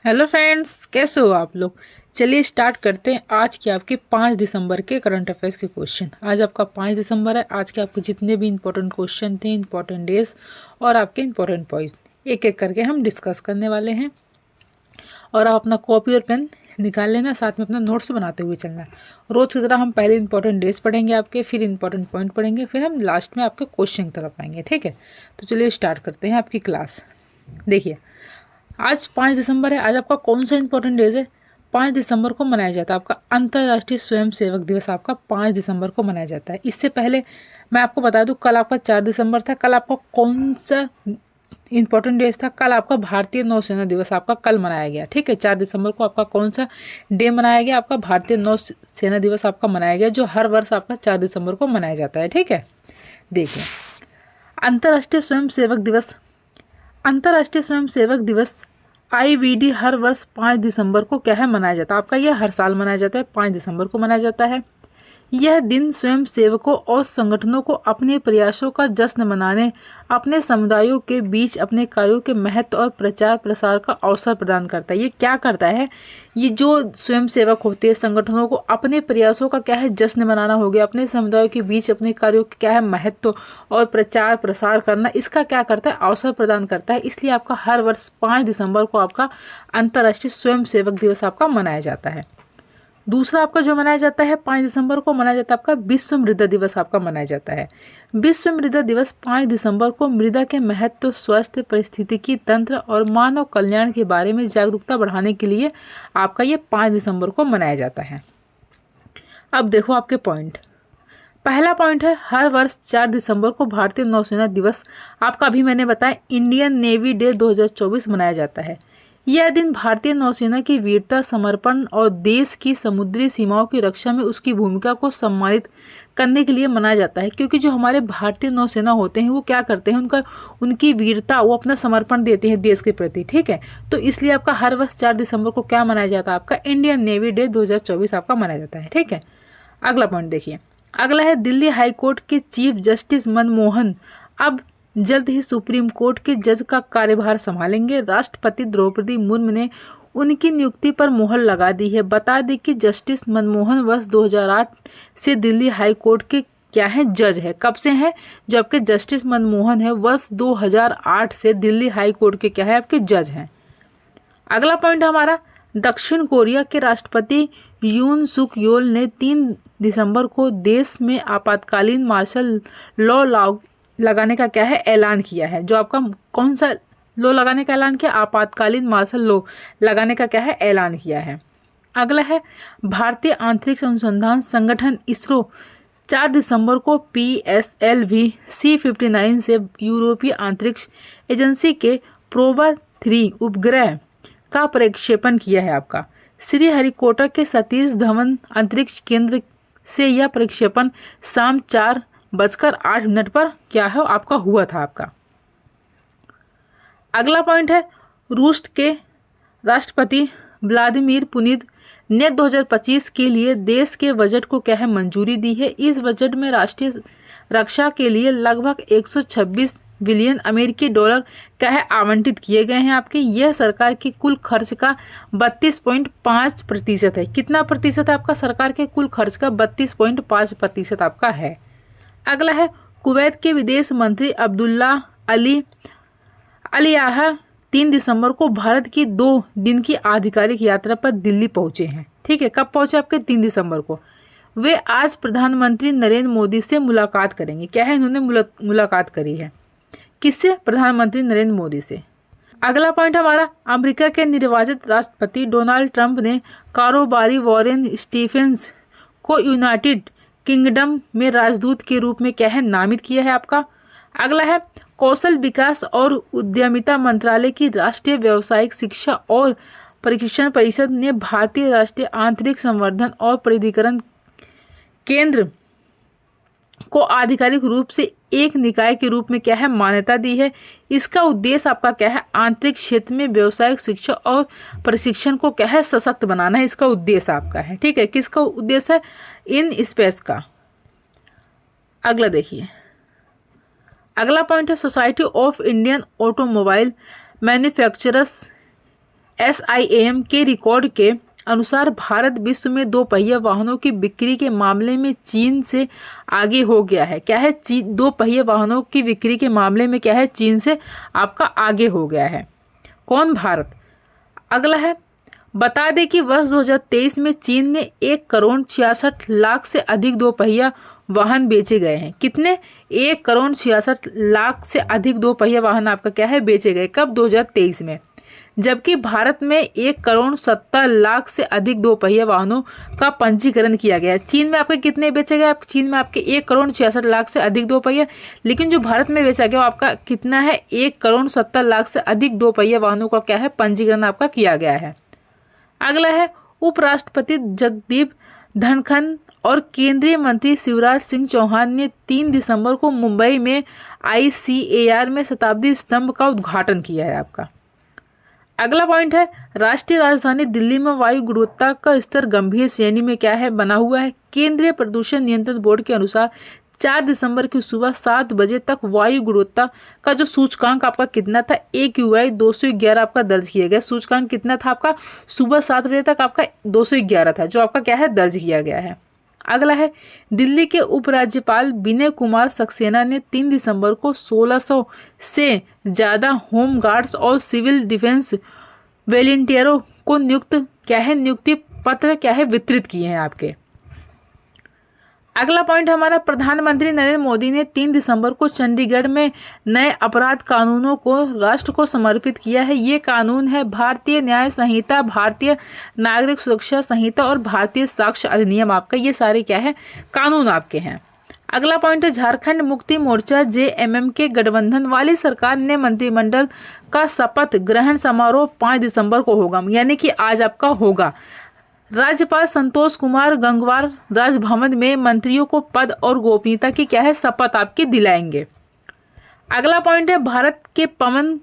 Hello friends, कैसे हो आप लोग। चलिए स्टार्ट करते हैं आज के आपके 5 दिसंबर के करंट अफेयर्स के क्वेश्चन। आज आपका 5 दिसंबर है। आज के आपके जितने भी इंपॉर्टेंट क्वेश्चन थे, इंपॉर्टेंट डेज और आपके इंपॉर्टेंट पॉइंट एक एक करके हम डिस्कस करने वाले हैं। और आप अपना कॉपी और पेन निकाल लेना, साथ में अपना नोट्स बनाते हुए चलना। रोज़ की तरह हम पहले इंपॉर्टेंट डेज पढ़ेंगे आपके, फिर इंपॉर्टेंट पॉइंट पढ़ेंगे, फिर हम लास्ट में आपके क्वेश्चन की तरफ आएंगे। ठीक है, तो चलिए स्टार्ट करते हैं आपकी क्लास। देखिए, आज 5 दिसंबर है। आज आपका कौन सा इंपॉर्टेंट डेज है? 5 दिसंबर को मनाया जाता है आपका अंतर्राष्ट्रीय स्वयं सेवक दिवस। आपका 5 दिसंबर को मनाया जाता है। इससे पहले मैं आपको बता दूं, कल आपका 4 दिसंबर था। कल आपका कौन सा इंपॉर्टेंट डेज था? कल आपका भारतीय नौसेना दिवस आपका कल मनाया गया। ठीक है, 4 दिसंबर को आपका कौन सा डे मनाया गया? आपका भारतीय नौसेना दिवस आपका मनाया गया, जो हर वर्ष आपका 4 दिसंबर को मनाया जाता है। ठीक है, देखिए, अंतर्राष्ट्रीय स्वयं सेवक दिवस। अंतर्राष्ट्रीय स्वयं सेवक दिवस आईवीडी हर वर्ष 5 दिसंबर को क्या है मनाया जाता है। आपका यह हर साल मनाया जाता है, 5 दिसंबर को मनाया जाता है। यह दिन स्वयं सेवकों और संगठनों को अपने प्रयासों का जश्न मनाने, अपने समुदायों के बीच अपने कार्यों के महत्व और प्रचार प्रसार का अवसर प्रदान करता है। ये क्या करता है? ये जो स्वयं सेवक होते हैं, संगठनों को अपने प्रयासों का क्या है जश्न मनाना हो गया, अपने समुदायों के बीच अपने कार्यों के क्या है महत्व और प्रचार प्रसार करना, इसका क्या करता है? अवसर प्रदान करता है। इसलिए आपका हर वर्ष 5 दिसंबर को आपका अंतर्राष्ट्रीय स्वयं सेवक दिवस आपका मनाया जाता है। दूसरा आपका जो मनाया जाता है 5 दिसंबर को मनाया जाता है आपका विश्व मृदा दिवस आपका मनाया जाता है। विश्व मृदा दिवस 5 दिसंबर को मृदा के महत्व, स्वास्थ्य, पारिस्थितिकी तंत्र और मानव कल्याण के बारे में जागरूकता बढ़ाने के लिए आपका ये 5 दिसंबर को मनाया जाता है। अब देखो आपके पॉइंट। पहला पॉइंट है, हर वर्ष 4 दिसंबर को भारतीय नौसेना दिवस आपका अभी मैंने बताया इंडियन नेवी डे 2024 मनाया जाता है। यह दिन भारतीय नौसेना की वीरता, समर्पण और देश की समुद्री सीमाओं की रक्षा में उसकी भूमिका को सम्मानित करने के लिए मनाया जाता है। क्योंकि जो हमारे भारतीय नौसेना होते हैं वो क्या करते हैं, उनकी वीरता, वो अपना समर्पण देते हैं देश के प्रति। ठीक है, तो इसलिए आपका हर वर्ष 4 दिसंबर को क्या मनाया जाता है? आपका इंडियन नेवी डे 2024 आपका मनाया जाता है। ठीक है, अगला पॉइंट देखिए। अगला है, दिल्ली हाई कोर्ट के चीफ जस्टिस मनमोहन अब जल्द ही सुप्रीम कोर्ट के जज का कार्यभार संभालेंगे। राष्ट्रपति द्रौपदी मुर्मू ने उनकी नियुक्ति पर मुहर लगा दी है। बता दें कि जस्टिस मनमोहन वर्ष 2008 से दिल्ली हाई कोर्ट के क्या है जज है। कब से है? जो आपके जस्टिस मनमोहन है वर्ष 2008 से दिल्ली हाई कोर्ट के क्या है आपके जज हैं। अगला पॉइंट हमारा, दक्षिण कोरिया के राष्ट्रपति यून सुक योल ने 3 दिसंबर को देश में आपातकालीन मार्शल लॉ लगाने का क्या है ऐलान किया है। जो आपका कौन सा लॉ लगाने का ऐलान किया? आपातकालीन मार्शल लॉ लगाने का क्या है ऐलान किया है। अगला है, भारतीय अंतरिक्ष अनुसंधान संगठन इसरो 4 दिसंबर को PSLV C59 से यूरोपीय अंतरिक्ष एजेंसी के प्रोबा 3 उपग्रह का प्रक्षेपण किया है। आपका श्रीहरिकोटा के सतीश धवन अंतरिक्ष केंद्र से यह प्रक्षेपण शाम 4:08 पर क्या है आपका हुआ था आपका। अगला पॉइंट है, रूस के राष्ट्रपति व्लादिमीर पुतिन ने 2025 के लिए देश के बजट को क्या है मंजूरी दी है। इस बजट में राष्ट्रीय रक्षा के लिए लगभग 126 बिलियन अमेरिकी डॉलर क्या है आवंटित किए गए हैं आपके। यह सरकार के कुल खर्च का 32.5% है। कितना प्रतिशत है आपका? सरकार के कुल खर्च का 32.5% आपका है। अगला है, कुवैत के विदेश मंत्री अब्दुल्ला अलियाह 3 दिसंबर को भारत की 2 दिन की आधिकारिक यात्रा पर दिल्ली पहुंचे हैं। ठीक है, कब पहुंचे आपके? 3 दिसंबर को। वे आज प्रधानमंत्री नरेंद्र मोदी से मुलाकात करेंगे। क्या है? इन्होंने मुलाकात करी है। किससे? प्रधानमंत्री नरेंद्र मोदी से। अगला पॉइंट हमारा, अमेरिका के निर्वाचित राष्ट्रपति डोनाल्ड ट्रंप ने कारोबारी वॉरेन स्टीफेंस को यूनाइटेड किंगडम में राजदूत के रूप में क्या है नामित किया है आपका। अगला है, कौशल विकास और उद्यमिता मंत्रालय की राष्ट्रीय व्यावसायिक शिक्षा और प्रशिक्षण परिषद ने भारतीय राष्ट्रीय आंतरिक संवर्धन और प्राधिकरण केंद्र को आधिकारिक रूप से एक निकाय के रूप में क्या है मान्यता दी है। इसका उद्देश्य आपका क्या है? आंतरिक क्षेत्र में व्यावसायिक शिक्षा और प्रशिक्षण को क्या है सशक्त बनाना है। इसका उद्देश्य आपका है। ठीक है, किसका उद्देश्य है? इन स्पेस का। अगला देखिए, अगला पॉइंट है, society of Indian automobile manufacturers SIAM के रिकॉर्ड के अनुसार भारत विश्व में दो पहिया वाहनों की बिक्री के मामले में चीन से आगे हो गया है। क्या है? दो पहिया वाहनों की बिक्री के मामले में क्या है? चीन से आपका आगे हो गया है। कौन? भारत। अगला है, बता दें कि वर्ष 2023 में चीन ने 1,66,00,000 से अधिक दो पहिया वाहन बेचे गए हैं। कितने? 1,66,00,000 से अधिक दो पहिया वाहन आपका क्या है? बेचे गए। कब? 2023 में। जबकि भारत में 1,70,00,000 से अधिक दो पहिया वाहनों का पंजीकरण किया गया है। चीन में आपके कितने बेचे गए? चीन में आपके 1,66,00,000 से अधिक दो पहिया, लेकिन जो भारत में बेचा गया वो आपका कितना है? 1,70,00,000 से अधिक दो पहिया वाहनों का क्या है? पंजीकरण आपका किया गया है। अगला है, उपराष्ट्रपति जगदीप धनखड़ और केंद्रीय मंत्री शिवराज सिंह चौहान ने 3 दिसंबर को मुंबई में ICAR में शताब्दी स्तंभ का उद्घाटन किया है आपका। अगला पॉइंट है, राष्ट्रीय राजधानी दिल्ली में वायु गुणवत्ता का स्तर गंभीर श्रेणी में क्या है? बना हुआ है। केंद्रीय प्रदूषण नियंत्रण बोर्ड के अनुसार 4 दिसंबर की सुबह 7 बजे तक वायु गुणवत्ता का जो सूचकांक आपका कितना था? AQI 211 आपका दर्ज किया गया। सूचकांक कितना था आपका? सुबह 7 बजे तक आपका 211 था, जो आपका क्या है? दर्ज किया गया है। अगला है, दिल्ली के उपराज्यपाल विनय कुमार सक्सेना ने 3 दिसंबर को 1600 से ज़्यादा होम गार्ड्स और सिविल डिफेंस वॉलंटियरों को नियुक्ति पत्र क्या है? वितरित किए हैं आपके। अगला पॉइंट हमारा, प्रधानमंत्री नरेंद्र मोदी ने 3 दिसंबर को चंडीगढ़ में नए अपराध कानूनों को राष्ट्र को समर्पित किया है। ये कानून है भारतीय न्याय संहिता, भारतीय नागरिक सुरक्षा संहिता और भारतीय साक्ष्य अधिनियम। आपका ये सारे क्या है? कानून आपके हैं। अगला पॉइंट है, झारखंड मुक्ति मोर्चा JMM के गठबंधन वाली सरकार ने मंत्रिमंडल का शपथ ग्रहण समारोह 5 दिसंबर को होगा, यानी कि आज आपका होगा। राज्यपाल संतोष कुमार गंगवार राजभवन में मंत्रियों को पद और गोपनीयता की क्या है? शपथ आपकी दिलाएंगे। अगला पॉइंट है, भारत के पवन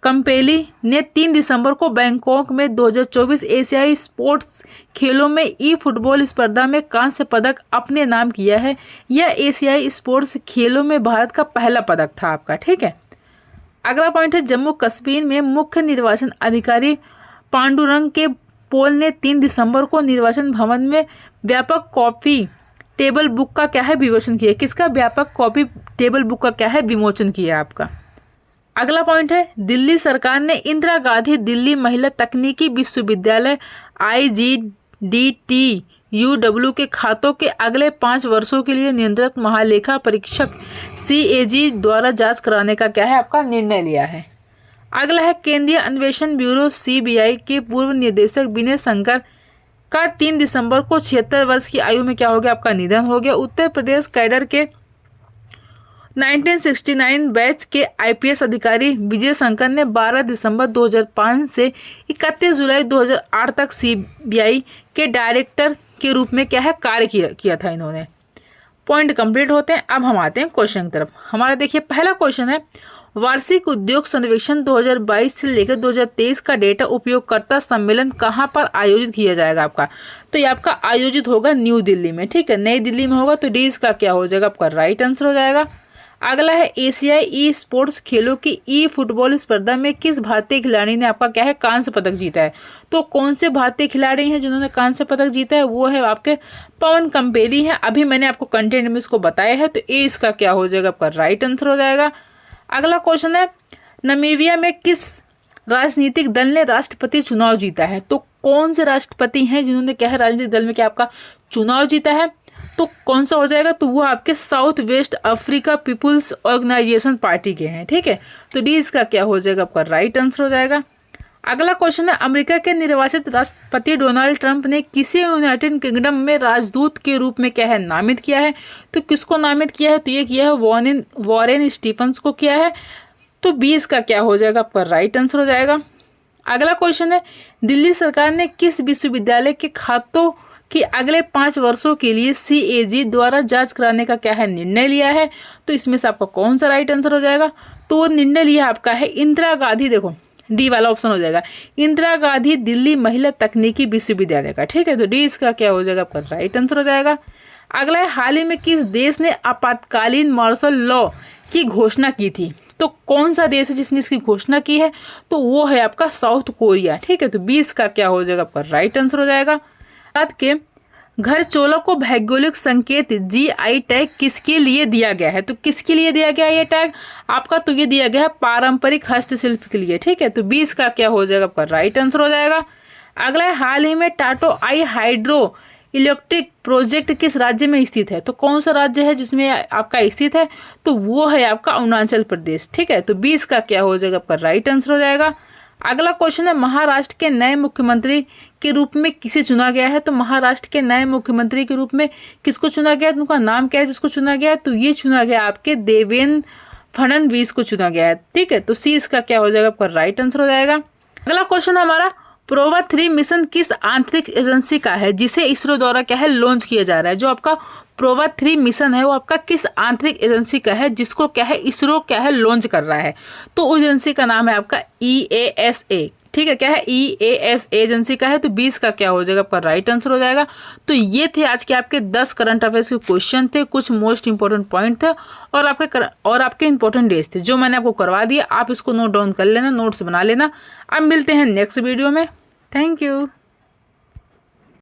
कंपेली ने 3 दिसंबर को बैंकॉक में 2024 एशियाई स्पोर्ट्स खेलों में फुटबॉल स्पर्धा में कांस्य पदक अपने नाम किया है। यह एशियाई स्पोर्ट्स खेलों में भारत का पहला पदक था आपका। ठीक है। अगला पॉइंट है, जम्मू कश्मीर में मुख्य निर्वाचन अधिकारी पांडुरंग के पोल ने 3 दिसंबर को निर्वाचन भवन में व्यापक कॉपी टेबल बुक का क्या है? विमोचन किया। किसका? व्यापक कॉपी टेबल बुक का क्या है? विमोचन किया आपका। अगला पॉइंट है, दिल्ली सरकार ने इंदिरा गांधी दिल्ली महिला तकनीकी विश्वविद्यालय IGDTUW के खातों के अगले 5 वर्षों के लिए नियंत्रक महालेखा परीक्षक CAG द्वारा जांच कराने का क्या है? आपका निर्णय लिया है। अगला है, केंद्रीय अन्वेषण ब्यूरो CBI के पूर्व निदेशक विनय शंकर का 3 दिसंबर को 76 वर्ष की आयु में क्या हो गया? आपका निधन हो गया। उत्तर प्रदेश कैडर के 1969 बैच के IPS अधिकारी विजय शंकर ने 12 दिसंबर 2005 से 31 जुलाई 2008 तक CBI के डायरेक्टर के रूप में क्या है? कार्य किया था इन्होंने। पॉइंट कंप्लीट होते हैं। अब हम आते हैं क्वेश्चन की तरफ। हमारा देखिए पहला क्वेश्चन है, वार्षिक उद्योग सर्वेक्षण 2022 से लेकर 2023 का डेटा उपयोगकर्ता सम्मेलन कहाँ पर आयोजित किया जाएगा आपका? तो ये आपका आयोजित होगा न्यू दिल्ली में। ठीक है, नई दिल्ली में होगा। तो डी इसका क्या हो जाएगा? आपका राइट आंसर हो जाएगा। अगला है, एशियाई स्पोर्ट्स खेलों की फुटबॉल स्पर्धा में किस भारतीय खिलाड़ी ने आपका क्या है? कांस्य पदक जीता है। तो कौन से भारतीय खिलाड़ी हैं जिन्होंने कांस्य पदक जीता है? वो है आपके पवन कंपेली हैं। अभी मैंने आपको कंटेंट में इसको बताया है। तो ए इसका क्या हो जाएगा? आपका राइट आंसर हो जाएगा। अगला क्वेश्चन है, नामीबिया में किस राजनीतिक दल ने राष्ट्रपति चुनाव जीता है? तो कौन से राष्ट्रपति हैं जिन्होंने क्या है राजनीतिक दल में क्या आपका चुनाव जीता है? तो कौन सा हो जाएगा? तो वो आपके South West Africa People's Organisation party के हैं। ठीक है, तो डी इसका क्या हो जाएगा? आपका राइट आंसर हो जाएगा। अगला क्वेश्चन है, अमेरिका के निर्वाचित राष्ट्रपति डोनाल्ड ट्रंप ने किसे यूनाइटेड किंगडम में राजदूत के रूप में क्या है नामित किया है? तो किसको नामित किया है? तो ये किया है वॉरेन स्टीफन्स को किया है। तो 20 का क्या हो जाएगा? आपका राइट आंसर हो जाएगा। अगला क्वेश्चन है, दिल्ली सरकार ने किस विश्वविद्यालय के खातों कि अगले 5 वर्षों के लिए CAG द्वारा जांच कराने का क्या है निर्णय लिया है? तो इसमें से आपका कौन सा राइट आंसर हो जाएगा? तो निर्णय लिया आपका है इंदिरा गांधी, देखो डी वाला ऑप्शन हो जाएगा, इंदिरा गांधी दिल्ली महिला तकनीकी विश्वविद्यालय का। ठीक है, तो डी इसका क्या हो जाएगा? आपका राइट आंसर हो जाएगा। अगला है, हाल ही में किस देश ने आपातकालीन मार्शल लॉ की घोषणा की थी। तो कौन सा देश है जिसने इसकी घोषणा की है? तो वो है आपका साउथ कोरिया। ठीक है, तो 20 का क्या हो जाएगा आपका राइट आंसर हो जाएगा। बात के घर चोला को भौगोलिक संकेत GI टैग किसके लिए दिया गया है? तो किसके लिए दिया गया है ये टैग आपका? तो ये दिया गया है पारंपरिक हस्तशिल्प के लिए। ठीक है, तो 20 का क्या हो जाएगा आपका राइट आंसर हो जाएगा। अगला है, हाल ही में टाटो आई हाइड्रो इलेक्ट्रिक प्रोजेक्ट किस राज्य में स्थित है? तो कौन सा राज्य है जिसमें आपका स्थित है? तो वो है आपका अरुणाचल प्रदेश। ठीक है, तो 20 का क्या हो जाएगा आपका राइट आंसर हो जाएगा। अगला क्वेश्चन है, महाराष्ट्र के नए मुख्यमंत्री के रूप में किसे चुना गया है? तो महाराष्ट्र के नए मुख्यमंत्री के रूप में किसको चुना गया है? उनका नाम क्या है जिसको चुना गया है? तो ये चुना गया आपके देवेंद्र फडणवीस को चुना गया है। ठीक है, तो सी इसका क्या हो जाएगा आपका राइट आंसर हो जाएगा। अगला क्वेश्चन हमारा, प्रोवा-3 मिशन किस आंतरिक एजेंसी का है जिसे इसरो द्वारा क्या है लॉन्च किया जा रहा है? जो आपका प्रोवा-3 मिशन है वो आपका किस आंतरिक एजेंसी का है जिसको क्या है इसरो क्या है लॉन्च कर रहा है? तो उस एजेंसी का नाम है आपका EASA। ठीक है, क्या है EASA एजेंसी का है। तो 20 का क्या हो जाएगा आपका राइट आंसर हो जाएगा। तो ये थे आज के आपके 10 करंट अफेयर्स के क्वेश्चन थे, कुछ मोस्ट इंपॉर्टेंट पॉइंट थे और आपके इंपॉर्टेंट डेज थे जो मैंने आपको करवा दिया। आप इसको नोट डाउन कर लेना, नोट्स बना लेना। अब मिलते हैं नेक्स्ट वीडियो में। Thank you.